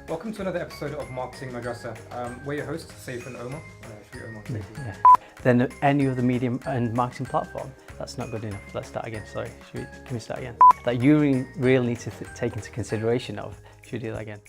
Welcome to another episode of Marketing Madrassah. We're your hosts, Saif and Omar. Yeah. Then any other medium and marketing platform, that's not good enough. Let's start again. Sorry, can we start again? That you really need to take into consideration of. Should we do that again?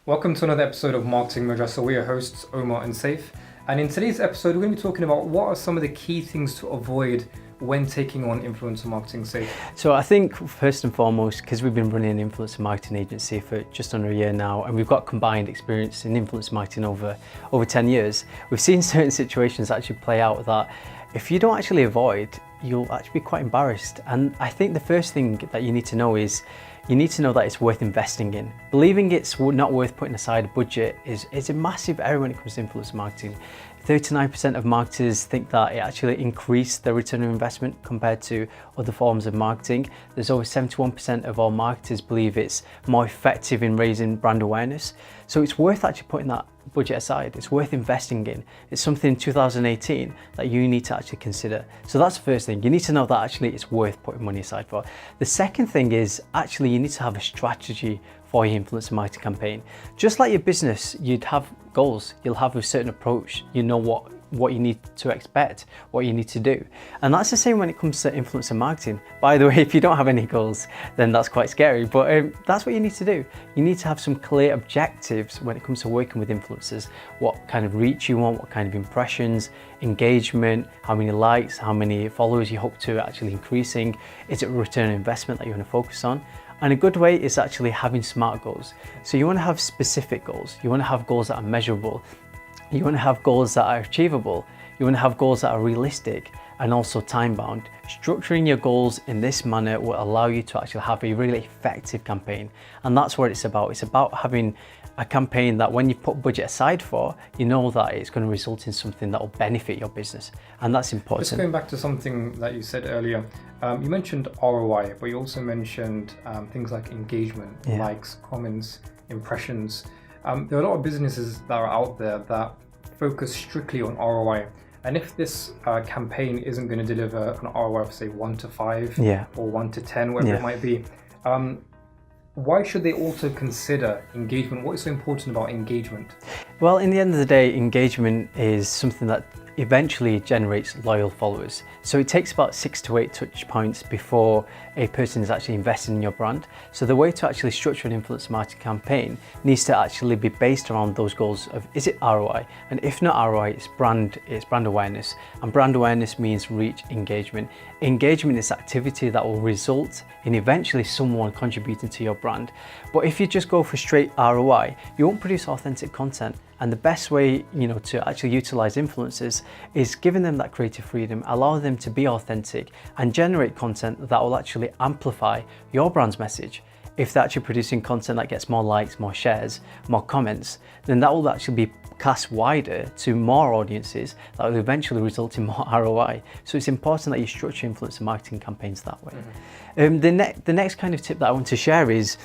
Welcome to another episode of Marketing Madrassah. We're your hosts, Omar and Saif. And in today's episode, we're going to be talking about what are some of the key things to avoid when taking on influencer marketing, Saif. So I think first and foremost, because we've been running an influencer marketing agency for just under a year now, and we've got combined experience in influencer marketing over 10 years, we've seen certain situations actually play out that if you don't actually avoid, you'll actually be quite embarrassed. And I think the first thing that you need to know is you need to know that it's worth investing in. Believing it's not worth putting aside a budget is a massive error when it comes to influencer marketing. 39% of marketers think that it actually increased their return on investment compared to other forms of marketing. There's over 71% of all marketers believe it's more effective in raising brand awareness. So it's worth actually putting that budget aside. It's worth investing in. It's something in 2018 that you need to actually consider. So that's the first thing. You need to know that actually it's worth putting money aside for. The second thing is actually you need to have a strategy for your influencer marketing campaign. Just like your business, you'd have goals. You'll have a certain approach. You know what you need to expect, what you need to do. And that's the same when it comes to influencer marketing. By the way, if you don't have any goals, then that's quite scary, but that's what you need to do. You need to have some clear objectives when it comes to working with influencers, what kind of reach you want, what kind of impressions, engagement, how many likes, how many followers you hope to actually increasing. Is it a return on investment that you want to focus on? And a good way is actually having SMART goals. So you want to have specific goals. You want to have goals that are measurable. You want to have goals that are achievable. You want to have goals that are realistic and also time-bound. Structuring your goals in this manner will allow you to actually have a really effective campaign. And that's what it's about. It's about having a campaign that when you put budget aside for, you know that it's going to result in something that will benefit your business. And that's important. Just going back to something that you said earlier, you mentioned ROI, but you also mentioned things like engagement, likes, comments, impressions. There are a lot of businesses that are out there that focus strictly on ROI. And if this campaign isn't going to deliver an ROI of say 1 to 5 or 1 to 10, whatever it might be, why should they also consider engagement? What is so important about engagement? Well, in the end of the day, engagement is something that eventually generates loyal followers. So it takes about 6 to 8 touch points before a person is actually invested in your brand. So the way to actually structure an influencer marketing campaign needs to actually be based around those goals of, is it ROI? And if not ROI, it's brand awareness. And brand awareness means reach, engagement. Engagement is activity that will result in eventually someone contributing to your brand. But if you just go for straight ROI, you won't produce authentic content. And the best way, to actually utilize influencers is giving them that creative freedom, allow them to be authentic and generate content that will actually amplify your brand's message. If they're actually producing content that gets more likes, more shares, more comments, then that will actually be cast wider to more audiences that will eventually result in more ROI. So it's important that you structure influencer marketing campaigns that way. The next kind of tip that I want to share is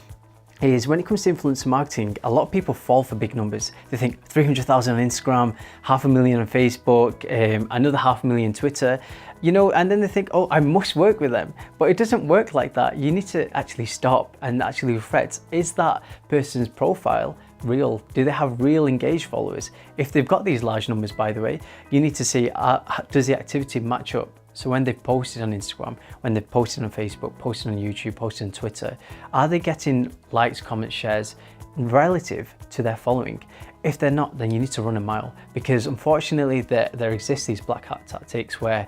when it comes to influencer marketing, a lot of people fall for big numbers. They think 300,000 on Instagram, 500,000 on Facebook, another 500,000 on Twitter, and then they think, oh, I must work with them. But it doesn't work like that. You need to actually stop and actually reflect, is that person's profile real? Do they have real engaged followers? If they've got these large numbers, by the way, you need to see, does the activity match up? So when they've posted on Instagram, when they've posted on Facebook, posted on YouTube, posted on Twitter, are they getting likes, comments, shares relative to their following? If they're not, then you need to run a mile, because unfortunately there exists these black hat tactics where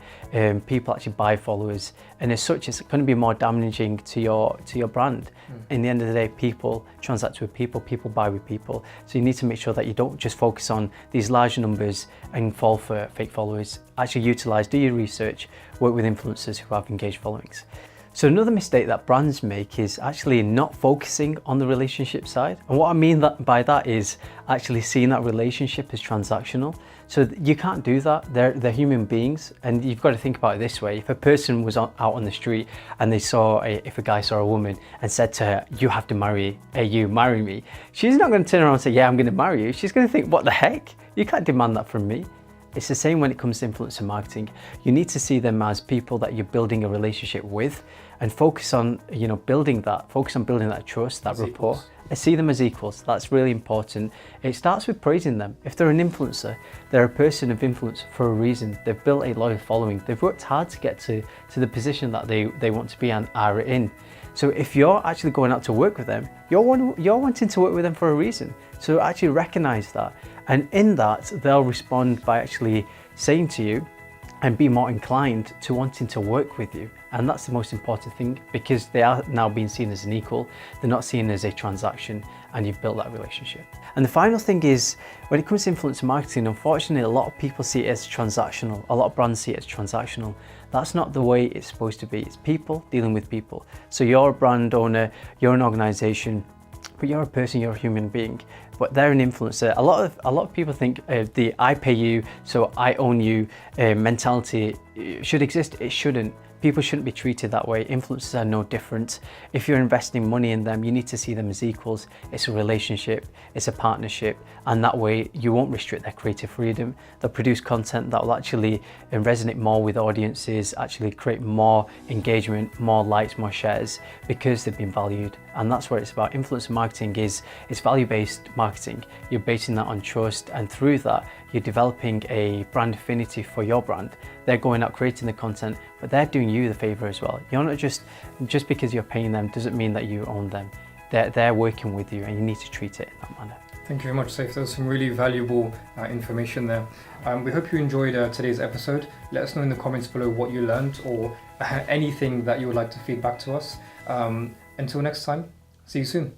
people actually buy followers, and as such it's going to be more damaging to your brand. In the end of the day, people transact with people buy with people. So you need to make sure that you don't just focus on these large numbers and fall for fake followers. Actually do your research, work with influencers who have engaged followings. So another mistake that brands make is actually not focusing on the relationship side. And what I mean by that is actually seeing that relationship as transactional. So you can't do that. They're human beings, and you've got to think about it this way. If a person was out on the street and they if a guy saw a woman and said to her, you have to marry me, she's not going to turn around and say, yeah, I'm going to marry you. She's going to think, what the heck? You can't demand that from me. It's the same when it comes to influencer marketing. You need to see them as people that you're building a relationship with, and focus on building that trust, that rapport. Equals. I see them as equals. That's really important. It starts with praising them. If they're an influencer, they're a person of influence for a reason. They've built a loyal following. They've worked hard to get to the position that they want to be and are in. So if you're actually going out to work with them, you're wanting to work with them for a reason. So actually recognize that. And in that, they'll respond by actually saying to you and be more inclined to wanting to work with you. And that's the most important thing, because they are now being seen as an equal. They're not seen as a transaction, and you've built that relationship. And the final thing is, when it comes to influencer marketing, unfortunately, a lot of people see it as transactional. A lot of brands see it as transactional. That's not the way it's supposed to be. It's people dealing with people. So you're a brand owner, you're an organization, but you're a person, you're a human being. But they're an influencer. A lot of people think the I pay you, so I own you mentality should exist. It shouldn't. People shouldn't be treated that way. Influencers are no different. If you're investing money in them, you need to see them as equals. It's a relationship, it's a partnership, and that way you won't restrict their creative freedom. They'll produce content that will actually resonate more with audiences, actually create more engagement, more likes, more shares, because they've been valued. And that's what it's about. Influencer marketing it's value-based marketing. You're basing that on trust, and through that, you're developing a brand affinity for your brand. They're going out creating the content, but they're doing you the favor as well. You're not just because you're paying them doesn't mean that you own them. They're working with you, and you need to treat it in that manner. Thank you very much, Saif. There's some really valuable information there. We hope you enjoyed today's episode. Let us know in the comments below what you learned, or anything that you would like to feed back to us. Until next time, see you soon.